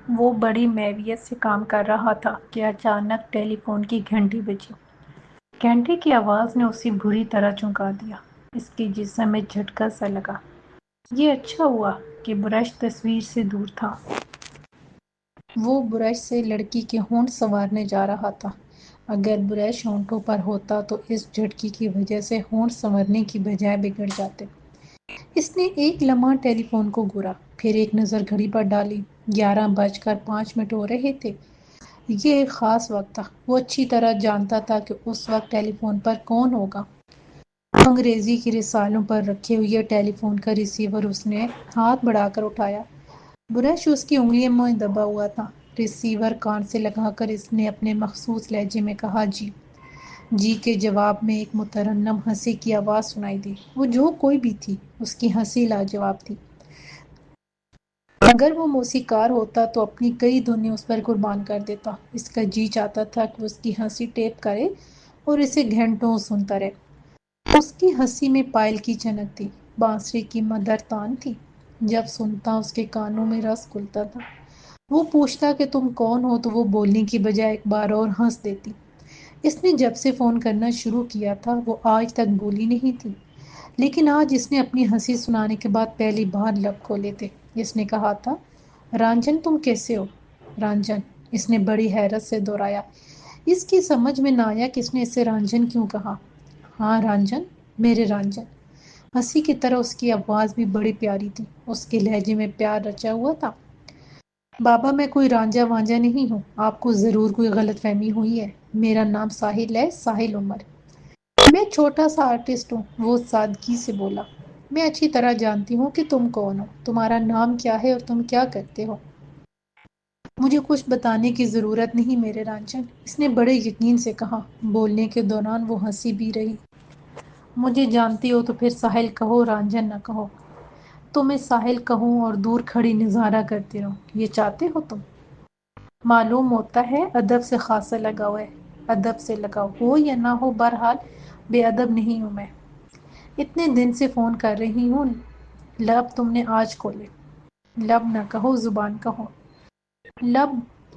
وہ بڑی محنت سے کام کر رہا تھا کہ اچانک ٹیلی فون کی گھنٹی بجی۔ گھنٹی کی آواز نے اسے بری طرح چونکا دیا۔ اس کے جسم میں جھٹکا سا لگا۔ یہ اچھا ہوا کہ برش تصویر سے دور تھا۔ وہ برش سے لڑکی کے ہونٹ سنوارنے جا رہا تھا۔ اگر برش ہونٹوں پر ہوتا تو اس جھٹکے کی وجہ سے ہونٹ سنورنے کی بجائے بگڑ جاتے۔ اس نے ایک لمحہ ٹیلی فون کو گھورا، پھر ایک نظر گھڑی پر ڈالی۔ 11:05 ہو رہے تھے۔ یہ ایک خاص وقت تھا۔ وہ اچھی طرح جانتا تھا کہ اس وقت ٹیلی فون پر کون ہوگا۔ انگریزی کے رسالوں پر رکھے ہوئے ٹیلی فون کا ریسیور اس نے ہاتھ بڑھا کر اٹھایا۔ برش اس کی انگلیوں میں دبا ہوا تھا۔ ریسیور کان سے لگا کر اس نے اپنے مخصوص لہجے میں کہا، جی۔ جی کے جواب میں ایک مترنم ہنسی کی آواز سنائی دی۔ وہ جو کوئی بھی تھی، اس کی ہنسی لاجواب تھی۔ اگر وہ موسیقار ہوتا تو اپنی کئی دھنیں اس پر قربان کر دیتا۔ اس کا جی چاہتا تھا کہ اس کی ہنسی ٹیپ کرے اور اسے گھنٹوں سنتا رہے۔ اس کی ہنسی میں پائل کی چنک تھی، بانسری کی مدر تان تھی۔ جب سنتا اس کے کانوں میں رس کھلتا تھا۔ وہ پوچھتا کہ تم کون ہو تو وہ بولنے کی بجائے ایک بار اور ہنس دیتی۔ اس نے جب سے فون کرنا شروع کیا تھا وہ آج تک بولی نہیں تھی، لیکن آج اس نے اپنی ہنسی سنانے کے بعد پہلی بار لب کھولے تھے۔ اس نے کہا تھا، رانجن تم کیسے ہو؟ رانجن، اس نے بڑی حیرت سے دہرایا۔ اس کی سمجھ میں نہ آیا کہ اس نے اسے رانجن کیوں کہا۔ ہاں رانجن، میرے رانجن۔ ہنسی کی طرح اس کی آواز بھی بڑی پیاری تھی۔ اس کے لہجے میں پیار رچا ہوا تھا۔ بابا میں کوئی رانجھا وانجھا نہیں ہوں، آپ کو ضرور کوئی غلط فہمی ہوئی ہے۔ میرا نام ساحل ہے، ساحل عمر۔ میں چھوٹا سا آرٹسٹ ہوں، وہ سادگی سے بولا۔ میں اچھی طرح جانتی ہوں کہ تم کون ہو، تمہارا نام کیا ہے اور تم کیا کرتے ہو۔ مجھے کچھ بتانے کی ضرورت نہیں میرے رانجن، اس نے بڑے یقین سے کہا۔ بولنے کے دوران وہ ہنسی بھی رہی۔ مجھے جانتی ہو تو پھر ساحل کہو، رانجن نہ کہو۔ تو میں ساحل کہوں اور دور کھڑی نظارہ کرتی رہوں، یہ چاہتے ہو تم؟ معلوم ہوتا ہے ادب سے خاصا لگاؤ ہے۔ ادب سے لگاؤ ہو یا نہ ہو، بہرحال بے ادب نہیں ہوں میں۔ اتنے دن سے فون کر رہی ہوں، لب تم نے آج کھولے۔ لب نہ کہو، زبان کہو۔ لب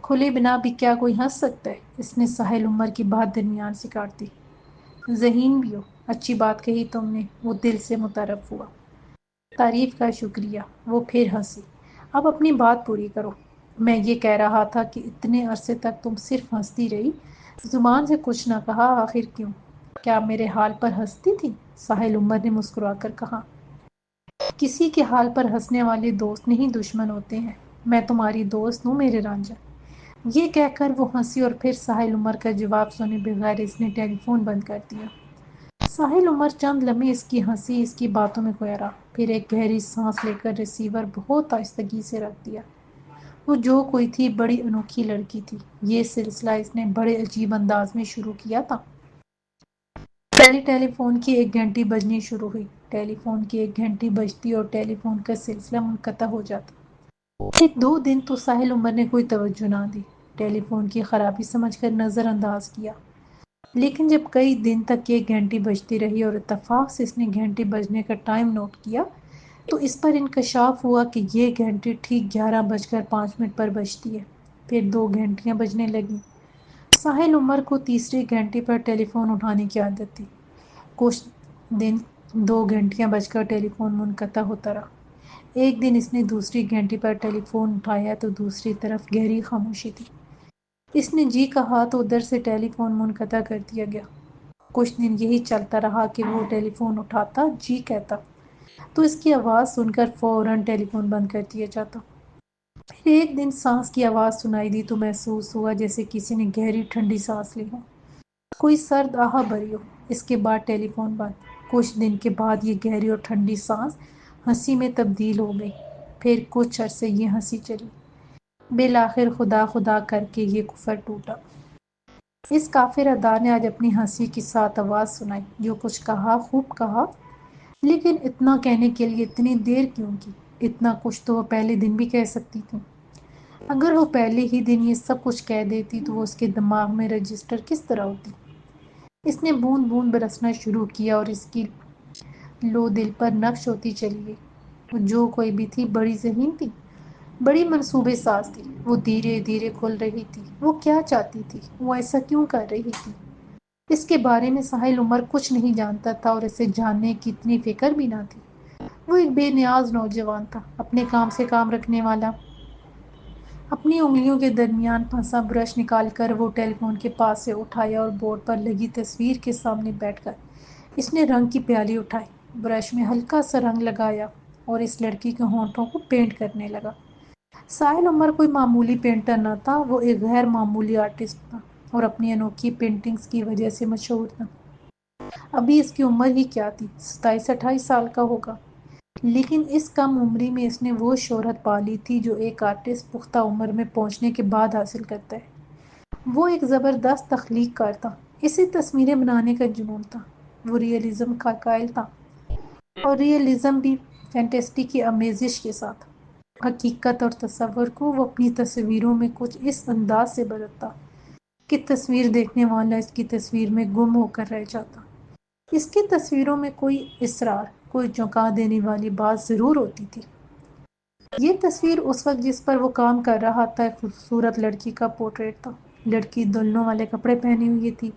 کھلے بنا بھی کیا کوئی ہنس سکتا ہے؟ اس نے ساحل عمر کی بات درمیان سے کاٹ دی۔ ذہین بھی ہو، اچھی بات کہی تم نے، وہ دل سے متعارف ہوا۔ تعریف کا شکریہ، وہ پھر ہنسی۔ اب اپنی بات پوری کرو۔ میں یہ کہہ رہا تھا کہ اتنے عرصے تک تم صرف ہنستی رہی، زبان سے کچھ نہ کہا، آخر کیوں؟ کیا میرے حال پر ہنستی تھی؟ ساحل عمر نے مسکرا کر کہا۔ کسی کے حال پر ہنسنے والے دوست نہیں دشمن ہوتے ہیں۔ میں تمہاری دوست ہوں میرے رانجن۔ یہ کہہ کر وہ ہنسی اور پھر ساحل عمر کا جواب سنے بغیر اس نے ٹیلی فون بند کر دیا۔ ساحل عمر چند لمحے اس کی ہنسی، اس کی باتوں میں کھویا رہا، پھر ایک گہری سانس لے کر ریسیور بہت آہستگی سے رکھ دیا۔ وہ جو کوئی تھی بڑی انوکھی لڑکی تھی۔ یہ سلسلہ اس نے بڑے عجیب انداز میں شروع کیا تھا۔ پہلے ٹیلی فون کی ایک گھنٹی بجنی شروع ہوئی۔ ٹیلی فون کی ایک گھنٹی بجتی اور ٹیلی فون کا سلسلہ منقطع ہو جاتا۔ ایک دو دن تو ساحل عمر نے کوئی توجہ نہ دی، ٹیلی فون کی خرابی سمجھ کر نظر انداز کیا۔ لیکن جب کئی دن تک یہ گھنٹی بجتی رہی اور اتفاق سے اس نے گھنٹی بجنے کا ٹائم نوٹ کیا تو اس پر انکشاف ہوا کہ یہ گھنٹی ٹھیک 11:05 پر بجتی ہے۔ پھر 2 گھنٹیاں بجنے لگیں۔ ساحل عمر کو تیسری گھنٹی پر ٹیلی فون اٹھانے کی عادت تھی۔ کچھ دن 2 گھنٹیاں بج کر ٹیلی فون منقطع ہوتا رہا۔ ایک دن اس نے دوسری گھنٹی پر ٹیلی فون اٹھایا تو دوسری طرف گہری خاموشی تھی۔ اس نے جی کہا تو ادھر سے ٹیلی فون منقطع کر دیا گیا۔ کچھ دن یہی چلتا رہا کہ وہ ٹیلی فون اٹھاتا، جی کہتا تو اس کی آواز سن کر فوراً ٹیلی فون بند کر دیا جاتا۔ پھر ایک دن سانس کی آواز سنائی دی تو محسوس ہوا جیسے کسی نے گہری ٹھنڈی سانس لی ہو، کوئی سرد آہ بھری ہو۔ اس کے بعد ٹیلی فون بند۔ کچھ دن کے بعد یہ گہری اور ٹھنڈی سانس ہنسی میں تبدیل ہو گئی۔ پھر کچھ عرصے یہ ہنسی چلی۔ بالآخر خدا خدا کر کے یہ کفر ٹوٹا۔ اس کافر ادا نے آج اپنی ہنسی کی ساتھ آواز سنائی۔ جو کچھ کہا خوب کہا، لیکن اتنا کہنے کے لیے اتنی دیر کیوں کی؟ اتنا کچھ تو وہ پہلے دن بھی کہہ سکتی تھی۔ اگر وہ پہلے ہی دن یہ سب کچھ کہہ دیتی تو وہ اس کے دماغ میں رجسٹر کس طرح ہوتی؟ اس نے بوند بوند برسنا شروع کیا اور اس کی لو دل پر نقش ہوتی چلی گئی۔ وہ جو کوئی بھی تھی بڑی ذہین تھی۔ بڑی منصوبے ساز تھی، وہ دھیرے دھیرے کھل رہی تھی۔ وہ کیا چاہتی تھی؟ وہ ایسا کیوں کر رہی تھی؟ اس کے بارے میں ساحل عمر کچھ نہیں جانتا تھا اور اسے جاننے کی اتنی فکر بھی نہ تھی۔ وہ ایک بے نیاز نوجوان تھا، اپنے کام سے کام رکھنے والا۔ اپنی انگلیوں کے درمیان پھنسا برش نکال کر وہ ٹیلی فون کے پاس سے اٹھایا اور بورڈ پر لگی تصویر کے سامنے بیٹھ کر اس نے رنگ کی پیالی اٹھائی، برش میں ہلکا سا رنگ لگایا اور اس لڑکی کے ہونٹوں کو پینٹ کرنے لگا۔ ساحل عمر کوئی معمولی پینٹر نہ تھا، وہ ایک غیر معمولی آرٹسٹ تھا اور اپنی انوکھی پینٹنگز کی وجہ سے مشہور تھا۔ ابھی اس کی عمر ہی کیا تھی، 27-28 سال کا ہوگا، لیکن اس کم عمری میں اس نے وہ شہرت پا لی تھی جو ایک آرٹسٹ پختہ عمر میں پہنچنے کے بعد حاصل کرتا ہے۔ وہ ایک زبردست تخلیق کار تھا، اسے تصویریں بنانے کا جنون تھا۔ وہ ریئلزم کا قائل تھا، اور ریئلزم بھی فینٹیسٹی کی آمیزش کے ساتھ۔ حقیقت اور تصور کو وہ اپنی تصویروں میں کچھ اس انداز سے بدلتا کہ تصویر دیکھنے والا اس کی تصویر میں گم ہو کر رہ جاتا۔ اس کی تصویروں میں کوئی اسرار، کوئی چونکا دینے والی بات ضرور ہوتی تھی۔ یہ تصویر اس وقت جس پر وہ کام کر رہا تھا ایک خوبصورت لڑکی کا پورٹریٹ تھا۔ لڑکی دلہنوں والے کپڑے پہنے ہوئی تھی،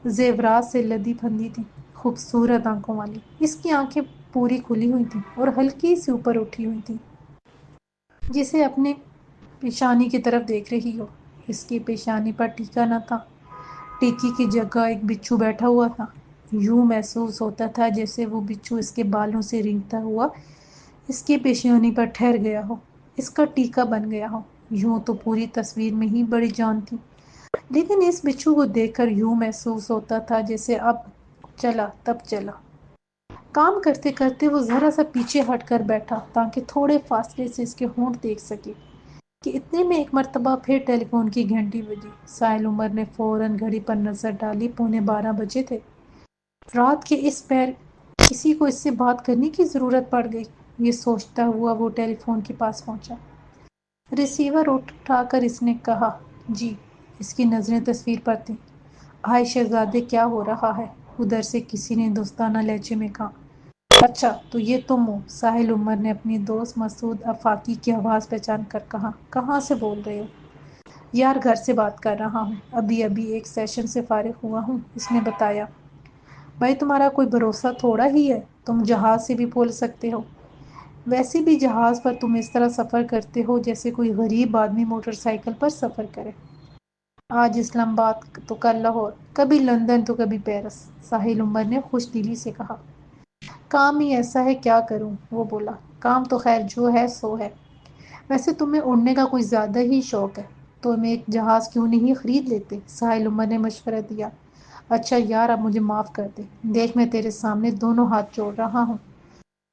زیورات سے لدی پھندی تھی، خوبصورت آنکھوں والی۔ اس کی آنکھیں پوری کھلی ہوئی تھیں اور ہلکی سی اوپر اٹھی ہوئی تھیں، جسے اپنے پیشانی کی طرف دیکھ رہی ہو۔ اس کی پیشانی پر ٹیکا نہ تھا، ٹیکی کی جگہ ایک بچھو بیٹھا ہوا تھا۔ یوں محسوس ہوتا تھا جیسے وہ بچھو اس کے بالوں سے رینگتا ہوا اس کی پیشانی پر ٹھہر گیا ہو، اس کا ٹیکا بن گیا ہو۔ یوں تو پوری تصویر میں ہی بڑی جان تھی، لیکن اس بچھو کو دیکھ کر یوں محسوس ہوتا تھا جیسے اب چلا تب چلا۔ کام کرتے کرتے وہ ذرا سا پیچھے ہٹ کر بیٹھا تاکہ تھوڑے فاصلے سے اس کے ہونٹ دیکھ سکے کہ اتنے میں ایک مرتبہ پھر ٹیلی فون کی گھنٹی بجی۔ ساحل عمر نے فوراً گھڑی پر نظر ڈالی، 12:15 بجے تھے۔ رات کے اس پیر کسی کو اس سے بات کرنے کی ضرورت پڑ گئی، یہ سوچتا ہوا وہ ٹیلی فون کے پاس پہنچا۔ ریسیور اٹھا کر اس نے کہا، جی۔ اس کی نظریں تصویر پر تھیں۔ ہائے شہزادے، کیا ہو رہا ہے؟ ادھر سے کسی نے دوستانہ لہجے میں کہا۔ اچھا تو یہ تم ہو؟ ساحل عمر نے اپنی دوست مسعود آفاقی کی آواز پہچان کر کہا۔ کہاں سے بول رہے ہو؟ یار گھر سے بات کر رہا ہوں، ابھی ایک سیشن سے فارغ ہوا ہوں، اس نے بتایا۔ بھائی تمہارا کوئی بھروسہ تھوڑا ہی ہے، تم جہاز سے بھی بول سکتے ہو۔ ویسے بھی جہاز پر تم اس طرح سفر کرتے ہو جیسے کوئی غریب آدمی موٹر سائیکل پر سفر کرے۔ آج اسلام آباد تو کل لاہور، کبھی لندن تو کبھی پیرس، ساحل عمر نے خوش دلی سے کہا۔ کام ہی ایسا ہے، کیا کروں؟ وہ بولا۔ کام تو خیر جو ہے سو ہے۔ ویسے تمہیں اڑنے کا کوئی زیادہ ہی شوق ہے، تو تم ایک جہاز کیوں نہیں خرید لیتے؟ ساحل عمر نے مشورہ دیا۔ اچھا یار اب مجھے معاف کر دے، دیکھ میں تیرے سامنے دونوں ہاتھ جوڑ رہا ہوں۔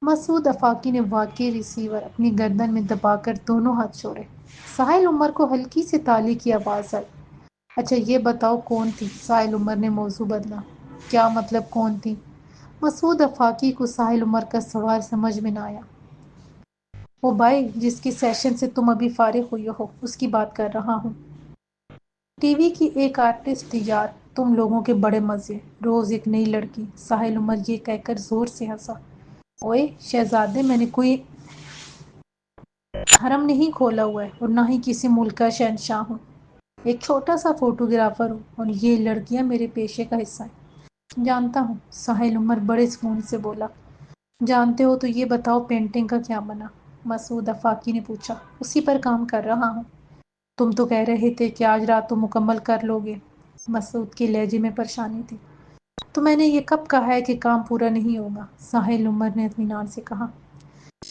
مسعود آفاقی نے واقعی ریسیور اپنی گردن میں دبا کر دونوں ہاتھ چھوڑے۔ ساحل عمر کو ہلکی سی تالی کی آواز آئی۔ اچھا یہ بتاؤ کون تھی؟ ساحل عمر نے موضوع بدلا۔ کیا مطلب کون تھی؟ مسعود آفاقی کو ساحل عمر کا سوال سمجھ میں نہ آیا۔ وہ بھائی جس کی سیشن سے تم ابھی فارغ ہوئے ہو، اس کی بات کر رہا ہوں۔ ٹی وی کی ایک آرٹسٹ تھی یار، تم لوگوں کے بڑے مزے، روز ایک نئی لڑکی۔ ساحل عمر یہ کہہ کر زور سے ہنسا۔ اوئے شہزادے، میں نے کوئی حرم نہیں کھولا ہوا ہے اور نہ ہی کسی ملک کا شہنشاہ ہوں، ایک چھوٹا سا فوٹوگرافر ہوں اور یہ لڑکیاں میرے پیشے کا حصہ ہیں۔ جانتا ہوں، ساحل عمر بڑے سکون سے بولا۔ جانتے ہو تو یہ بتاؤ پینٹنگ کا کیا بنا؟ مسعود آفاقی نے پوچھا۔ اسی پر کام کر رہا ہوں۔ تم تو کہہ رہے تھے کہ آج رات تم مکمل کر لو گے۔ مسعود کے لہجے میں پریشانی تھی۔ تو میں نے یہ کب کہا ہے کہ کام پورا نہیں ہوگا؟ ساحل عمر نے اطمینان سے کہا۔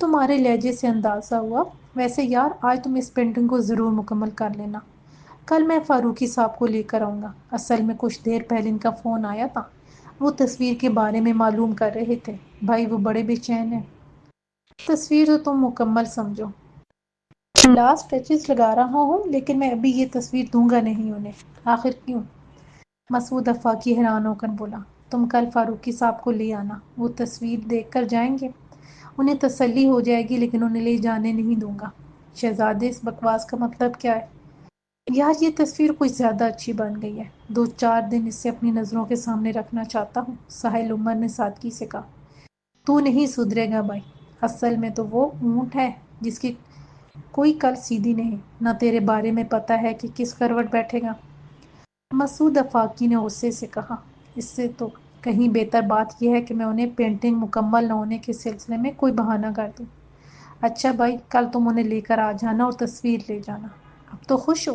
تمہارے لہجے سے اندازہ ہوا۔ ویسے یار آج تم اس پینٹنگ کو ضرور مکمل کر لینا، کل میں فاروقی صاحب کو لے کر آؤں گا۔ اصل میں کچھ دیر پہلے ان کا فون آیا تھا، وہ تصویر کے بارے میں معلوم کر رہے تھے۔ بھائی وہ بڑے بے چین ہیں۔ تصویر تو تم مکمل سمجھو، لاسٹ ٹچز لگا رہا ہوں، لیکن میں ابھی یہ تصویر دوں گا نہیں انہیں۔ آخر کیوں؟ مسعود آفاقی حیران ہو کر بولا۔ تم کل فاروقی صاحب کو لے آنا، وہ تصویر دیکھ کر جائیں گے، انہیں تسلی ہو جائے گی، لیکن انہیں لے جانے نہیں دوں گا۔ شہزادے اس بکواس کا مطلب کیا ہے؟ یار یہ تصویر کچھ زیادہ اچھی بن گئی ہے، 2-4 دن اسے اپنی نظروں کے سامنے رکھنا چاہتا ہوں، ساحل عمر نے سادگی سے کہا۔ تو نہیں سدھرے گا بھائی، اصل میں تو وہ اونٹ ہے جس کی کوئی کل سیدھی نہیں، نہ تیرے بارے میں پتا ہے کہ کس کروٹ بیٹھے گا۔ مسعود افاقی نے غصے سے کہا، اس سے تو کہیں بہتر بات یہ ہے کہ میں انہیں پینٹنگ مکمل نہ ہونے کے سلسلے میں کوئی بہانہ کر دوں۔ اچھا بھائی، کل تم انہیں لے کر آ جانا اور تصویر لے جانا۔ اب تو خوش ہو؟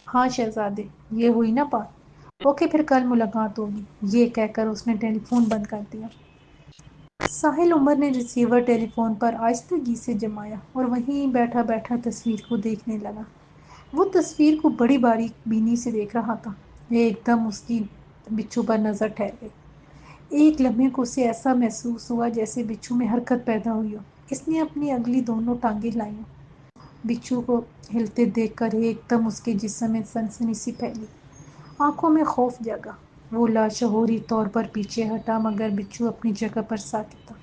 ہاں شہزادے، یہ ہوئی نا بات۔ اوکے، پھر کل ملاقات ہوگی۔ یہ کہہ کر اس نے ٹیلی فون بند کر دیا۔ ساحل عمر نے ریسیور ٹیلی فون پر آہستگی سے جمایا اور وہیں بیٹھا بیٹھا تصویر کو دیکھنے لگا۔ وہ تصویر کو بڑی باریک بینی سے دیکھ رہا تھا۔ ایک دم اس کی بچھو پر نظر ٹھہر گئی۔ ایک لمحے کو اسے ایسا محسوس ہوا جیسے بچھو میں حرکت پیدا ہوئی ہو۔ اس نے اپنی اگلی دونوں ٹانگیں لائیں۔ بچھو کو ہلتے دیکھ کر ایک دم اس کے جسم میں سنسنی سی پھیلی۔ آنکھوں میں خوف جگا۔ وہ لاشعوری طور پر پیچھے ہٹا، مگر بچھو اپنی جگہ پر ساکت تھا۔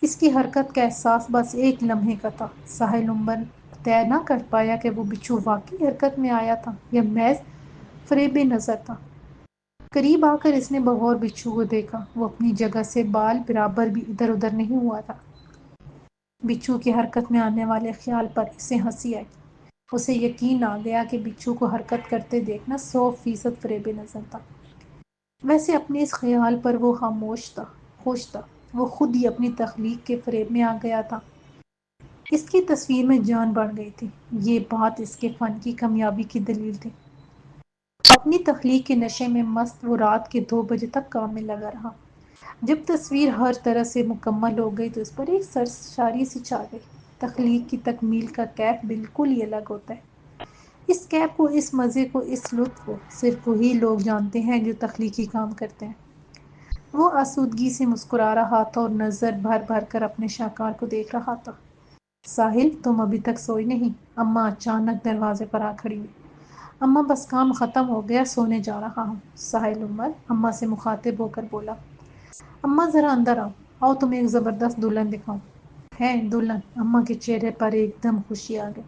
اس کی حرکت کا احساس بس ایک لمحے کا تھا۔ ساحل عمر طے نہ کر پایا کہ وہ بچھو واقعی حرکت میں آیا تھا یا محض فریب نظر تھا۔ قریب آ کر اس نے بغور بچھو کو دیکھا۔ وہ اپنی جگہ سے بال برابر بھی ادھر ادھر نہیں ہوا تھا۔ بچھو کی حرکت میں آنے والے خیال پر اسے ہنسی آئی۔ اسے یقین آ گیا کہ بچھو کو حرکت کرتے دیکھنا 100% فریب نظر تھا۔ ویسے اپنے اس خیال پر وہ خاموش تھا، خوش تھا۔ وہ خود ہی اپنی تخلیق کے فریب میں آ گیا تھا۔ اس کی تصویر میں جان بڑھ گئی تھی۔ یہ بات اس کے فن کی کامیابی کی دلیل تھی۔ اپنی تخلیق کے نشے میں مست وہ رات کے 2 بجے تک کام میں لگا رہا۔ جب تصویر ہر طرح سے مکمل ہو گئی تو اس پر ایک سرشاری سی چھا گئی۔ تخلیق کی تکمیل کا کیف بالکل ہی الگ ہوتا ہے۔ اس کیف کو، اس مزے کو، اس لطف کو صرف وہی لوگ جانتے ہیں جو تخلیقی کام کرتے ہیں۔ وہ آسودگی سے مسکرا رہا تھا اور نظر بھر بھر کر اپنے شاہکار کو دیکھ رہا تھا۔ ساحل، تم ابھی تک سوئی نہیں؟ اماں اچانک دروازے پر آ کھڑی ہوئی۔ اماں، بس کام ختم ہو گیا، سونے جا رہا ہوں، ساحل عمر اماں سے مخاطب ہو کر بولا۔ اماں ذرا اندر آؤ، آؤ تمہیں ایک زبردست دلہن دکھاؤں۔ ہے دلہن؟ اماں کے چہرے پر ایک دم خوشی آ گئی۔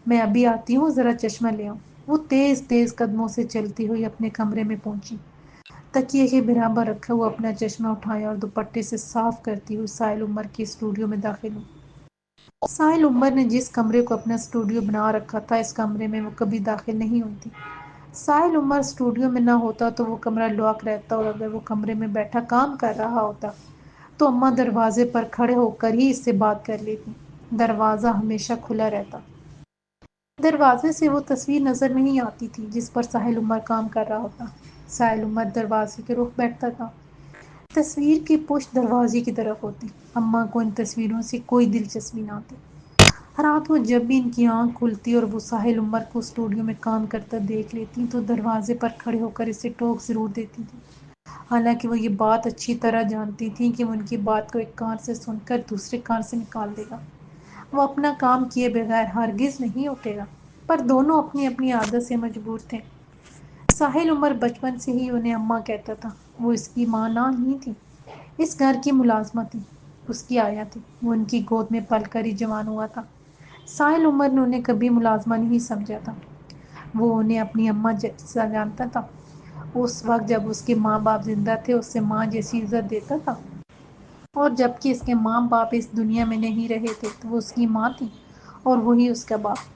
میں ابھی آتی ہوں، ذرا چشمہ لے آؤں۔ وہ تیز تیز قدموں سے چلتی ہوئی اپنے کمرے میں پہنچی۔ تکیے کے برابر رکھا ہوا اپنا چشمہ اٹھایا اور دوپٹے سے صاف کرتی ہوئی ساحل عمر کے اسٹوڈیو میں داخل ہوئی۔ ساحل عمر نے جس کمرے کو اپنا اسٹوڈیو بنا رکھا تھا، اس کمرے میں وہ کبھی داخل نہیں ہوتی۔ ساحل عمر اسٹوڈیو میں نہ ہوتا تو وہ کمرہ لاک رہتا اور اگر وہ کمرے میں بیٹھا کام کر رہا ہوتا تو اماں دروازے پر کھڑے ہو کر ہی اس سے بات کر لیتی۔ دروازہ ہمیشہ کھلا رہتا۔ دروازے سے وہ تصویر نظر نہیں آتی تھی جس پر ساحل عمر کام کر رہا ہوتا۔ ساحل عمر دروازے کے رخ بیٹھتا تھا۔ تصویر کی پشت دروازے کی طرف ہوتی۔ اماں کو ان تصویروں سے کوئی دلچسپی نہ تھی۔ رات کو جب بھی ان کی آنکھ کھلتی اور وہ ساحل عمر کو اسٹوڈیو میں کام کرتا دیکھ لیتی تو دروازے پر کھڑے ہو کر اسے ٹوک ضرور دیتی تھی۔ حالانکہ وہ یہ بات اچھی طرح جانتی تھیں کہ وہ ان کی بات کو ایک کان سے سن کر دوسرے کان سے نکال دے گا۔ وہ اپنا کام کیے بغیر ہرگز نہیں اٹھے گا۔ پر دونوں اپنی اپنی عادت سے مجبور تھے۔ ساحل عمر بچپن سے ہی انہیں اماں کہتا تھا۔ وہ اس کی ماں نہیں تھی، اس گھر کی ملازمہ تھی، اس کی آیا تھی۔ وہ ان کی گود میں پل کر ہی جوان ہوا تھا۔ ساحل عمر نے انہیں کبھی ملازمہ نہیں سمجھا تھا۔ وہ انہیں اپنی اماں جیسا جانتا تھا۔ اس وقت جب اس کے ماں باپ زندہ تھے اسے ماں جیسی عزت دیتا تھا، اور جبکہ اس کے ماں باپ اس دنیا میں نہیں رہے تھے تو وہ اس کی ماں تھی اور وہی اس کا باپ۔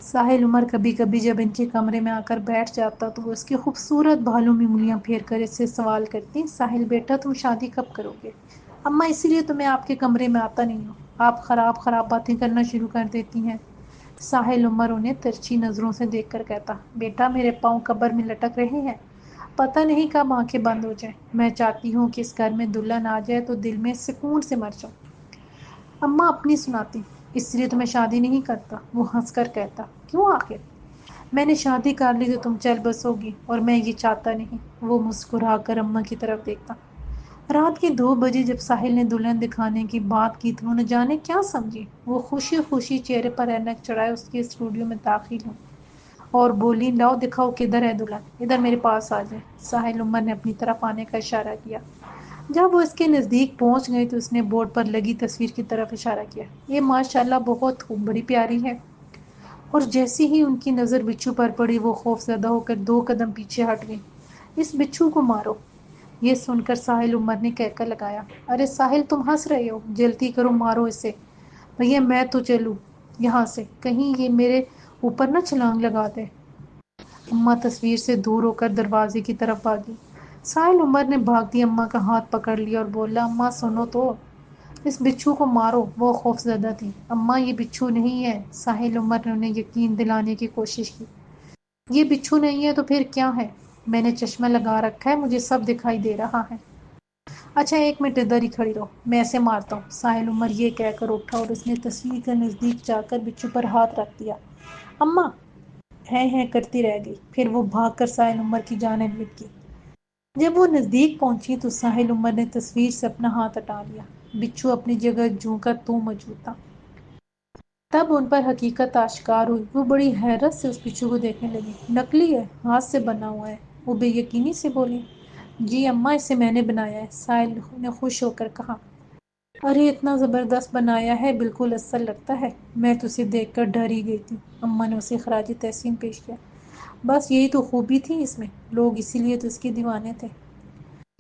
ساحل عمر کبھی کبھی جب ان کے کمرے میں آ کر بیٹھ جاتا تو وہ اس کے خوبصورت بالوں میں انگلیاں پھیر کر اس سے سوال کرتی، ساحل بیٹا تم شادی کب کرو گے؟ اماں، اسی لیے تو میں آپ کے کمرے میں آتا نہیں ہوں، آپ خراب خراب باتیں کرنا شروع کر دیتی ہیں۔ ساحل عمر انہیں ترچھی نظروں سے دیکھ کر کہتا، بیٹا میرے پاؤں قبر میں لٹک رہے ہیں، پتہ نہیں کب آنکھیں بند ہو جائیں۔ میں چاہتی ہوں کہ اس گھر میں دلہن آ جائے تو دل میں سکون سے مر جاؤں۔ اماں اپنی سناتی، اس لیے تو میں شادی نہیں کرتا۔ وہ ہنس کر کہتا، کیوں آخر؟ میں نے شادی کر لی تو تم چل بسو گی اور میں یہ چاہتا نہیں۔ وہ مسکرا کر اماں کی طرف دیکھتا۔ رات کے 2 بجے جب ساحل نے دلہن دکھانے کی بات کی تو وہ نہ جانے کیا سمجھی۔ وہ خوشی خوشی چہرے پر اینک چڑھائے اس کے اسٹوڈیو میں داخل ہوئی اور بولی، لاؤ دکھاؤ کدھر ہے دلہن، ادھر میرے پاس آ جائے۔ ساحل عمر نے اپنی طرف آنے کا اشارہ کیا۔ جب وہ اس کے نزدیک پہنچ گئی تو اس نے بورڈ پر لگی تصویر کی طرف اشارہ کیا، یہ ماشاءاللہ بہت بڑی پیاری ہے۔ اور جیسے ہی ان کی نظر بچھو پر پڑی وہ خوف زدہ ہو کر 2 قدم پیچھے ہٹ گئی۔ اس بچھو کو مارو۔ یہ سن کر ساحل عمر نے کہکا لگایا، ارے ساحل تم ہنس رہے ہو، جلدی کرو مارو اسے۔ بھیا میں تو چلوں، یہاں سے، کہیں یہ میرے اوپر نہ چھلانگ لگا دے۔ اماں تصویر سے دور ہو کر دروازے کی طرف بھاگی۔ ساحل عمر نے بھاگتی اماں کا ہاتھ پکڑ لیا اور بولا، اماں سنو تو، اس بچھو کو مارو۔ وہ خوف زدہ تھی۔ اماں یہ بچھو نہیں ہے۔ ساحل عمر نے انہیں یقین دلانے کی کوشش کی۔ یہ بچھو نہیں ہے تو پھر کیا ہے؟ میں نے چشمہ لگا رکھا ہے، مجھے سب دکھائی دے رہا ہے۔ اچھا ایک منٹ ادھر ہی کھڑی رہو، میں ایسے مارتا ہوں۔ ساحل عمر یہ کہہ کر اٹھا اور اس نے تصویر کے نزدیک جا کر بچھو پر ہاتھ رکھ دیا۔ اماں ہیں کرتی رہ گئی، پھر وہ بھاگ کر ساحل عمر کی جانب لپکی۔ جب وہ نزدیک پہنچی تو ساحل عمر نے تصویر سے اپنا ہاتھ ہٹا لیا۔ بچھو اپنی جگہ جوں کا توں موجود تھا۔ تب ان پر حقیقت آشکار ہوئی۔ وہ بڑی حیرت سے اس بچھو کو دیکھنے لگی۔ نکلی ہے، ہاتھ سے بنا ہوا ہے، وہ بے یقینی سے بولی۔ جی اماں، اسے میں نے بنایا ہے، ساحل نے خوش ہو کر کہا۔ ارے اتنا زبردست بنایا ہے، بالکل اصل لگتا ہے۔ میں تو اسے دیکھ کر ڈر ہی گئی تھی۔ اماں نے اسے خراج تحسین پیش کیا۔ بس یہی تو خوبی تھی اس میں، لوگ اسی لیے تو اس کے دیوانے تھے۔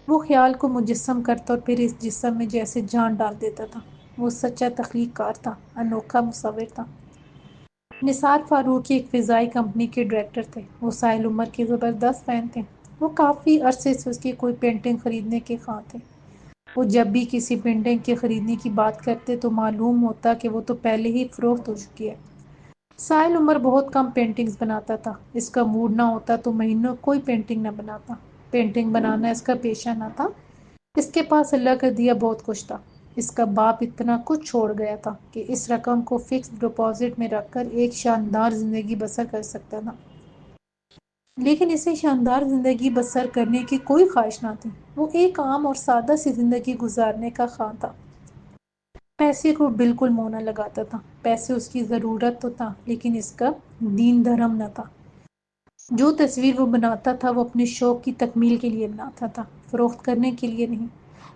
وہ خیال کو مجسم کرتا اور پھر اس جسم میں جیسے جان ڈال دیتا تھا۔ وہ سچا تخلیق کار تھا، انوکھا مصور تھا۔ نثار فاروقی ایک فضائی کمپنی کے ڈائریکٹر تھے۔ وہ ساحل عمر کے زبردست فین تھے۔ وہ کافی عرصے سے اس کی کوئی پینٹنگ خریدنے کے خواہاں تھے۔ وہ جب بھی کسی پینٹنگ کے خریدنے کی بات کرتے تو معلوم ہوتا کہ وہ تو پہلے ہی فروخت ہو چکی ہے۔ ساحل عمر بہت کم پینٹنگز بناتا تھا۔ اس کا موڈ نہ ہوتا تو مہینوں کوئی پینٹنگ نہ بناتا۔ پینٹنگ بنانا اس کا پیشہ نہ تھا، اس کے پاس اللہ کا دیا بہت کچھ تھا۔ اس کا باپ اتنا کچھ چھوڑ گیا تھا کہ اس رقم کو فکس ڈپازٹ میں رکھ کر ایک شاندار زندگی بسر کر سکتا تھا، لیکن اسے شاندار زندگی بسر کرنے کی کوئی خواہش نہ تھی۔ وہ ایک عام اور سادہ سی زندگی گزارنے کا خواہاں تھا۔ پیسے کو بالکل منہ نہ لگاتا تھا۔ پیسے اس کی ضرورت تو تھا، لیکن اس کا دین دھرم نہ تھا۔ جو تصویر وہ بناتا تھا وہ اپنے شوق کی تکمیل کے لیے بناتا تھا، فروخت کرنے کے لیے نہیں۔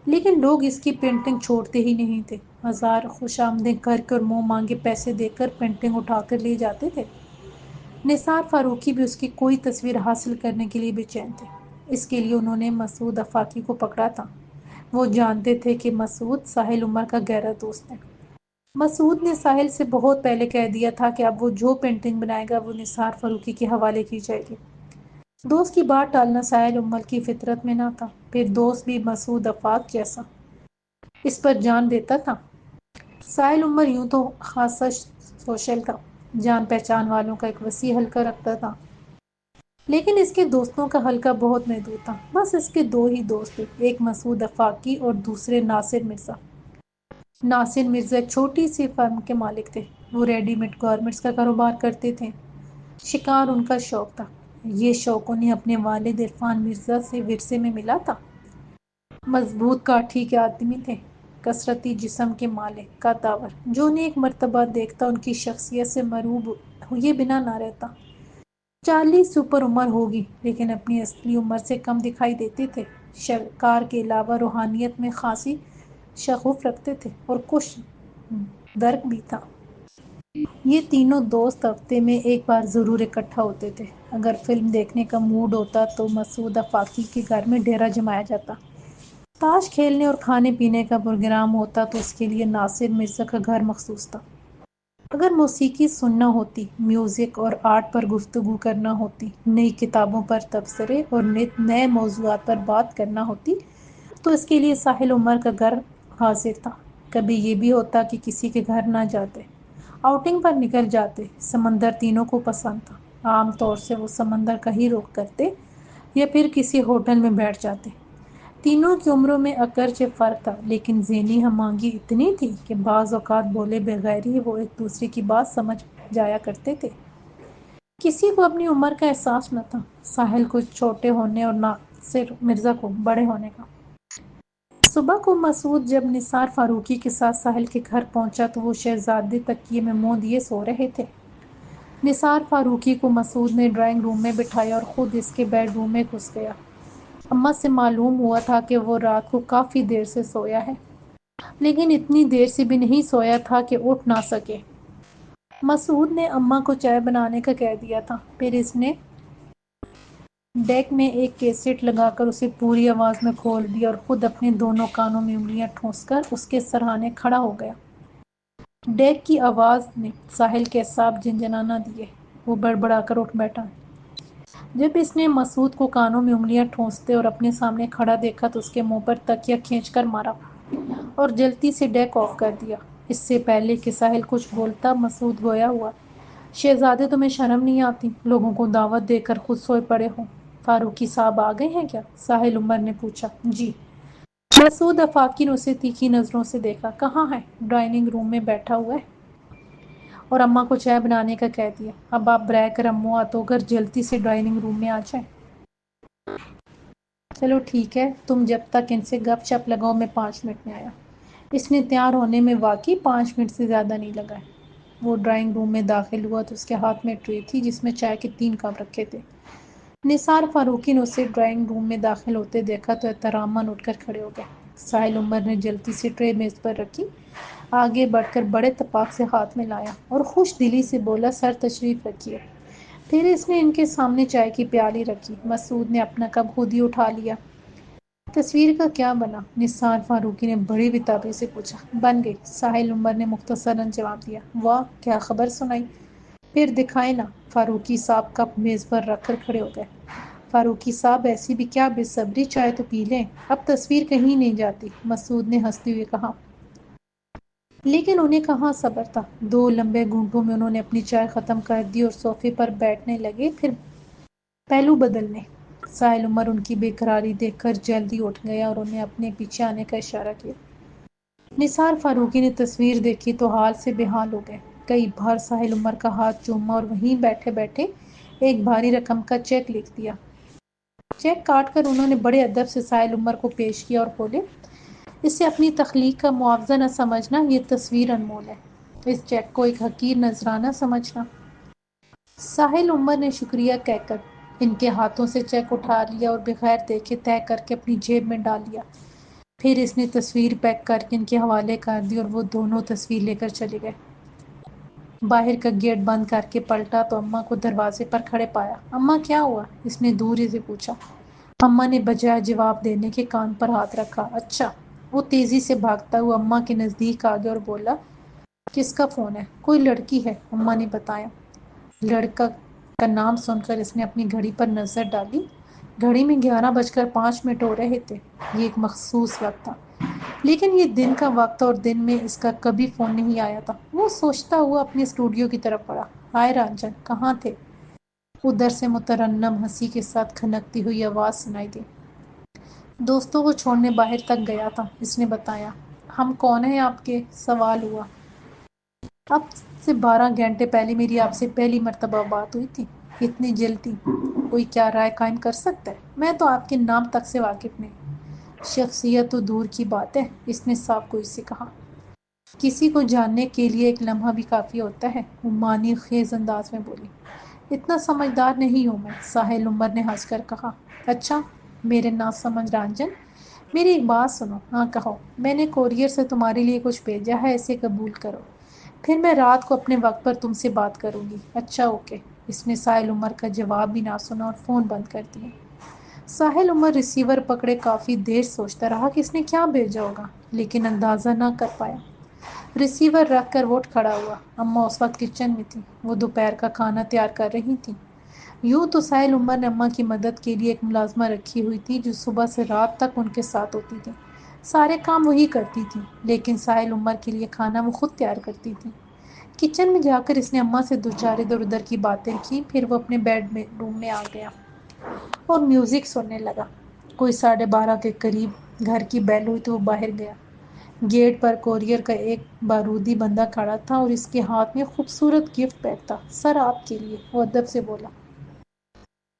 لیکن لوگ اس کی پینٹنگ چھوڑتے ہی نہیں تھے۔ ہزار خوش آمدیں کر کے اور منہ مانگے پیسے دے کر پینٹنگ اٹھا کر لے جاتے تھے۔ نثار فاروقی بھی اس کی کوئی تصویر حاصل کرنے کے لیے بے چین تھے۔ اس کے لیے انہوں نے مسعود آفاقی کو پکڑا تھا۔ وہ جانتے تھے کہ مسعود ساحل عمر کا گہرا دوست ہے۔ مسعود نے ساحل سے بہت پہلے کہہ دیا تھا کہ اب وہ جو پینٹنگ بنائے گا وہ نثار فاروقی کے حوالے کی جائے گی۔ دوست کی بات ٹالنا ساحل عمر کی فطرت میں نہ تھا، پھر دوست بھی مسعود آفاق جیسا اس پر جان دیتا تھا۔ ساحل عمر یوں تو خاصا سوشل تھا، جان پہچان والوں کا ایک وسیع حلقہ رکھتا تھا، لیکن اس کے دوستوں کا حلقہ بہت محدود تھا۔ بس اس کے دو ہی دوست تھے، ایک مسعود آفاقی اور دوسرے ناصر مرزا۔ ناصر مرزا ایک چھوٹی سی فرم کے مالک تھے۔ وہ ریڈی میڈ گارمنٹس کا کاروبار کرتے تھے۔ شکار ان کا شوق تھا۔ یہ شوق انہیں اپنے والد عرفان مرزا سے ورثے میں ملا تھا۔ مضبوط کاٹھی کے آدمی تھے، کثرتی جسم کے مالک، قدآور، جو انہیں ایک مرتبہ دیکھتا ان کی شخصیت سے مرعوب ہوئے بنا نہ رہتا۔ 40 سے اوپر عمر ہوگی، لیکن اپنی اصلی عمر سے کم دکھائی دیتے تھے۔ شکار کے علاوہ روحانیت میں خاصی شغف رکھتے تھے اور کچھ درک بھی تھا۔ یہ تینوں دوست ہفتے میں ایک بار ضرور اکٹھا ہوتے تھے۔ اگر فلم دیکھنے کا موڈ ہوتا تو مسعود آفاقی کے گھر میں ڈیرا جمایا جاتا۔ تاش کھیلنے اور کھانے پینے کا پروگرام ہوتا تو اس کے لیے ناصر مرزا کا گھر مخصوص تھا۔ اگر موسیقی سننا ہوتی، میوزک اور آرٹ پر گفتگو کرنا ہوتی، نئی کتابوں پر تبصرے اور نئے موضوعات پر بات کرنا ہوتی تو اس کے لیے ساحل عمر کا گھر حاضر تھا۔ کبھی یہ بھی ہوتا کہ کسی کے گھر نہ جاتے، آؤٹنگ پر نکل جاتے۔ سمندر تینوں کو پسند تھا۔ عام طور سے وہ سمندر کا ہی رخ کرتے یا پھر کسی ہوٹل میں بیٹھ جاتے۔ تینوں کی عمروں میں اگرچہ فرق تھا، لیکن ذہنی ہم آہنگی اتنی تھی کہ بعض اوقات بولے بغیر ہی وہ ایک دوسرے کی بات سمجھ جایا کرتے تھے۔ کسی کو اپنی عمر کا احساس نہ تھا، ساحل کو چھوٹے ہونے اور ناصر مرزا کو بڑے ہونے کا۔ صبح کو مسعود جب نثار فاروقی کے ساتھ ساحل کے گھر پہنچا تو وہ شہزادے تکیے میں منہ دیے سو رہے تھے۔ نثار فاروقی کو مسعود نے ڈرائنگ روم میں بٹھایا اور خود اس کے بیڈ روم میں گھس گیا۔ اماں سے معلوم ہوا تھا کہ وہ رات کو کافی دیر سے سویا ہے، لیکن اتنی دیر سے بھی نہیں سویا تھا کہ اٹھ نہ سکے۔ مسعود نے اماں کو چائے بنانے کا کہہ دیا تھا، پھر اس نے ڈیک میں ایک کیسٹ لگا کر اسے پوری آواز میں کھول دیا اور خود اپنے دونوں کانوں میں انگلیاں ٹھونس کر اس کے سرہانے کھڑا ہو گیا۔ ڈیک کی آواز نے ساحل کے اعصاب جھنجھنانا دیے۔ وہ بڑبڑا کر اٹھ بیٹھا۔ جب اس نے مسعود کو کانوں میں انگلیاں ٹھونستے اور اپنے سامنے کھڑا دیکھا تو اس کے منہ پر تکیہ کھینچ کر مارا اور جلدی سے ڈیک آف کر دیا۔ اس سے پہلے کہ ساحل کچھ بولتا مسعود گویا ہوا۔ شہزادے تمہیں شرم نہیں آتی؟ لوگوں کو دعوت دے کر خود سوئے پڑے ہو۔ فاروقی صاحب آ گئے ہیں کیا؟ ساحل عمر نے پوچھا۔ جی۔ مسعود افاقی نے اسے تیکھی نظروں سے دیکھا۔ کہاں ہے؟ ڈائننگ روم میں بیٹھا ہوا ہے اور اماں کو چائے بنانے کا کہہ دیا۔ اب آپ برائے کرم ہو کر جلدی سے ڈائننگ روم میں آ جائیں۔ چلو ٹھیک ہے، تم جب تک ان سے گپ شپ لگاؤ میں 5 منٹ میں آیا۔ اس نے تیار ہونے میں واقعی 5 منٹ سے زیادہ نہیں لگائے۔ وہ ڈرائنگ روم میں داخل ہوا تو اس کے ہاتھ میں ٹرے تھی جس میں چائے کے 3 کپ رکھے تھے۔ نثار فاروقی نے اسے ڈرائنگ روم میں داخل ہوتے دیکھا تو احتراماً اٹھ کر کھڑے ہو گئے۔ ساحل عمر نے جلدی سے ٹرے میز پر رکھی، آگے بڑھ کر بڑے اتفاق سے ہاتھ میں لایا اور خوش دلی سے بولا، سر تشریف رکھیے۔ پھر اس نے ان کے سامنے چائے کی پیالی رکھی۔ مسعود نے اپنا کپ خود ہی اٹھا لیا۔ تصویر کا کیا بنا؟ نثار فاروقی نے بڑی بےتابی سے پوچھا۔ بن گئی، ساحل عمر نے مختصراً جواب دیا۔ واہ، کیا خبر سنائی؟ پھر دکھائے نا۔ فاروقی صاحب کپ میز پر رکھ کر کھڑے ہو گئے۔ فاروقی صاحب ایسی بھی کیا بے صبری، چائے تو پی لیں، اب تصویر کہیں نہیں جاتی، مسعود نے ہنستے ہوئے کہا۔ لیکن انہیں کہاں صبر تھا۔ 2 لمبے گھونٹوں میں انہوں نے اپنی چائے ختم کر دی اور صوفے پر بیٹھنے لگے، پھر پہلو بدلنے۔ ساحل عمر ان کی بے قراری دیکھ کر جلدی اٹھ گیا اور انہیں اپنے پیچھے آنے کا اشارہ کیا۔ نثار فاروقی نے تصویر دیکھی تو حال سے بے حال ہو گئے۔ کئی بار ساحل عمر کا ہاتھ چوما اور وہیں بیٹھے بیٹھے ایک بھاری رقم کا چیک لکھ دیا۔ چیک کاٹ کر انہوں نے بڑے ادب سے ساحل عمر کو پیش کیا اور بولے، اسے اپنی تخلیق کا معاوضہ نہ سمجھنا، یہ تصویر انمول ہے، اس چیک کو ایک حقیر نذرانہ سمجھنا۔ ساحل عمر نے شکریہ کہہ کر ان کے ہاتھوں سے چیک اٹھا لیا اور بغیر دیکھے طے کر کے اپنی جیب میں ڈال لیا۔ پھر اس نے تصویر پیک کر کے ان کے حوالے کر دی اور وہ دونوں تصویر لے کر چلے گئے۔ باہر کا گیٹ بند کر کے پلٹا تو اماں کو دروازے پر کھڑے پایا۔ اماں کیا ہوا؟ اس نے دور ہی سے پوچھا۔ اماں نے بجائے جواب دینے کے کان پر ہاتھ رکھا۔ اچھا۔ وہ تیزی سے بھاگتا ہوا اماں کے نزدیک آ گیا اور بولا، کس کا فون ہے؟ کوئی لڑکی ہے، اماں نے بتایا۔ لڑکا کا نام سن کر اس نے اپنی گھڑی پر نظر ڈالی۔ گھڑی میں 11:05 ہو رہے تھے۔ یہ ایک مخصوص وقت تھا، لیکن یہ دن کا وقت تھا اور دن میں اس کا کبھی فون نہیں آیا تھا۔ وہ سوچتا ہوا اپنے اسٹوڈیو کی طرف بڑھا۔ ہائے رنجن، کہاں تھے؟ ادھر سے مترنم ہنسی کے ساتھ کھنکتی ہوئی آواز سنائی دی۔ دوستوں کو چھوڑنے باہر تک گیا تھا، اس نے بتایا۔ ہم کون ہیں آپ کے؟ سوال ہوا۔ اب سے 12 گھنٹے پہلے میری آپ سے پہلی مرتبہ بات ہوئی تھی۔ اتنی جلدی؟ کوئی کیا رائے قائم کر سکتا ہے؟ میں تو آپ کے نام تک سے واقف نہیں۔ شخصیت تو دور کی بات ہے، اس نے صاف گوئی سے کہا۔ کسی کو جاننے کے لیے ایک لمحہ بھی کافی ہوتا ہے، وہ معنی خیز انداز میں بولی۔ اتنا سمجھدار نہیں ہوں میں، ساحل عمر نے ہنس کر کہا۔ اچھا، میرے ناسمجھ رنجن، میری ایک بات سنو۔ ہاں کہو۔ میں نے کورئیر سے تمہارے لیے کچھ بھیجا ہے، اسے قبول کرو، پھر میں رات کو اپنے وقت پر تم سے بات کروں گی۔ اچھا اوکے۔ اس نے ساحل عمر کا جواب بھی نہ سنا اور فون بند کر دیا۔ ساحل عمر ریسیور پکڑے کافی دیر سوچتا رہا کہ اس نے کیا بھیجا ہوگا، لیکن اندازہ نہ کر پایا۔ ریسیور رکھ کر وہ اٹھ کھڑا ہوا۔ اماں اس وقت کچن میں تھی، وہ دوپہر کا کھانا تیار کر رہی تھیں۔ یوں تو ساحل عمر نے اماں کی مدد کے لیے ایک ملازمہ رکھی ہوئی تھی جو صبح سے رات تک ان کے ساتھ ہوتی تھی۔ سارے کام وہی کرتی تھی، لیکن ساحل عمر کے لیے کھانا وہ خود تیار کرتی تھی۔ کچن میں جا کر اس نے اماں سے 2 4 ادھر ادھر کی باتیں کی، پھر وہ اپنے روم میں آ گیا اور میوزک سننے لگا۔ کوئی 12:30 کے قریب گھر کی بیل ہوئی تو وہ باہر گیا۔ گیٹ پر کورئیر کا ایک بارودی بندہ کھڑا تھا اور اس کے ہاتھ میں خوبصورت گفٹ پیک تھا۔ سر آپ کے لیے، وہ ادب سے بولا۔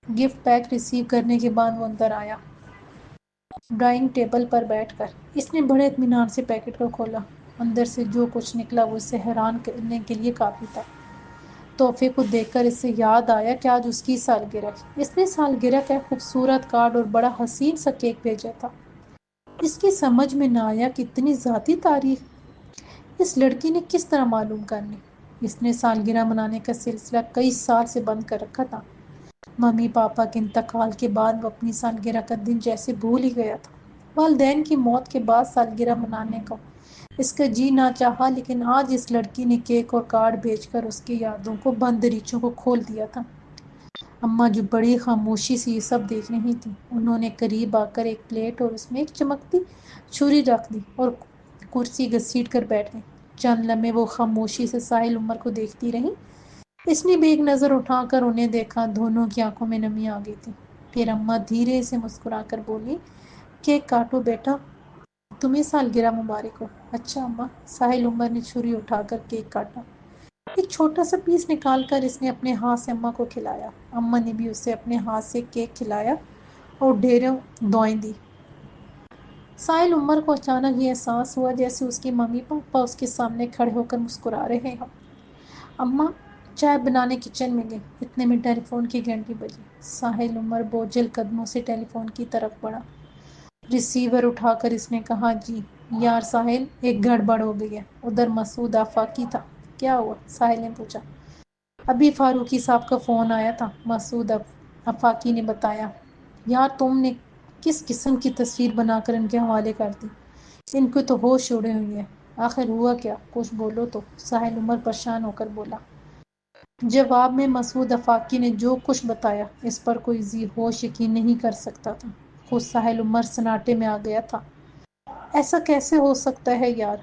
گفٹ پیک ریسیو کرنے کے بعد وہ اندر آیا۔ ڈائننگ ٹیبل پر بیٹھ کر اس نے بڑے اطمینان سے پیکٹ کو کھولا۔ اندر سے جو کچھ نکلا وہ اسے حیران کرنے کے لیے کافی تھا۔ تحفے کو دیکھ کر اسے یاد آیا کہ آج اس کی سالگرہ ہے۔ اس نے سالگرہ کا ایک خوبصورت کارڈ اور بڑا حسین سا کیک بھیجا تھا۔ اس کی سمجھ میں نہ آیا کہ اتنی ذاتی تاریخ اس لڑکی نے کس طرح معلوم کر لی۔ اس نے سالگرہ منانے کا سلسلہ کئی سال سے بند کر رکھا تھا۔ ممی پاپا کے انتقال کے بعد وہ اپنی سالگرہ کا دن جیسے بھول ہی گیا تھا۔ والدین کی موت کے بعد سالگرہ منانے کو اس کا جی نہ چاہا لیکن آج اس لڑکی نے کیک اور کارڈ بھیج کر اس کی یادوں کو بند دریچوں کو کھول دیا تھا۔ اماں جو بڑی خاموشی سے یہ سب دیکھ رہی تھی، انہوں نے قریب آ کر ایک پلیٹ اور اس میں ایک چمکتی چھری رکھ دی اور کرسی گھسیٹ کر بیٹھ گئی۔ چند لمحے وہ خاموشی سے ساحل عمر کو دیکھتی رہی۔ اس نے بھی ایک نظر اٹھا کر انہیں دیکھا، دونوں کی آنکھوں میں نمی آ گئی تھی۔ پھر اماں دھیرے سے مسکرا کر بولی، کیک کاٹو بیٹا، تمہیں سالگرہ مبارک ہو۔ اچھا اماں۔ ساحل عمر نے چھری اٹھا کر کیک کاٹا۔ ایک چھوٹا سا پیس نکال کر اس نے اپنے ہاتھ سے اماں کو کھلایا۔ اماں نے بھی اسے اپنے ہاتھ سے کیک کھلایا اور ڈھیروں دعائیں دی۔ ساحل عمر کو اچانک یہ احساس ہوا جیسے اس کی ممی پاپا اس کے سامنے کھڑے ہو کر مسکرا رہے ہوں۔ اماں چائے بنانے کچن میں گئی، اتنے میں ٹیلی فون کی گھنٹی بجی۔ ساحل عمر بوجھل قدموں سے ٹیلی فون کی طرف بڑھا۔ ریسیور اٹھا کر اس نے کہا، جی یار ساحل، ایک گڑبڑ ہو گئی ہے۔ ادھر مسعود آفاقی تھا۔ کیا ہوا؟ ساحل نے پوچھا۔ ابھی فاروقی صاحب کا فون آیا تھا، مسعود آفاقی نے بتایا۔ یار تم نے کس قسم کی تصویر بنا کر ان کے حوالے کر دی؟ ان کو تو ہوش اڑے ہوئی ہے۔ آخر ہوا کیا؟ کچھ بولو تو۔ ساحل عمر پریشان ہو کر بولا۔ جواب میں مسعود آفاقی نے جو کچھ بتایا اس پر کوئی ذی ہوش یقین نہیں کر سکتا تھا۔ خود ساحل عمر سناٹے میں آ گیا تھا۔ ایسا کیسے ہو سکتا ہے یار؟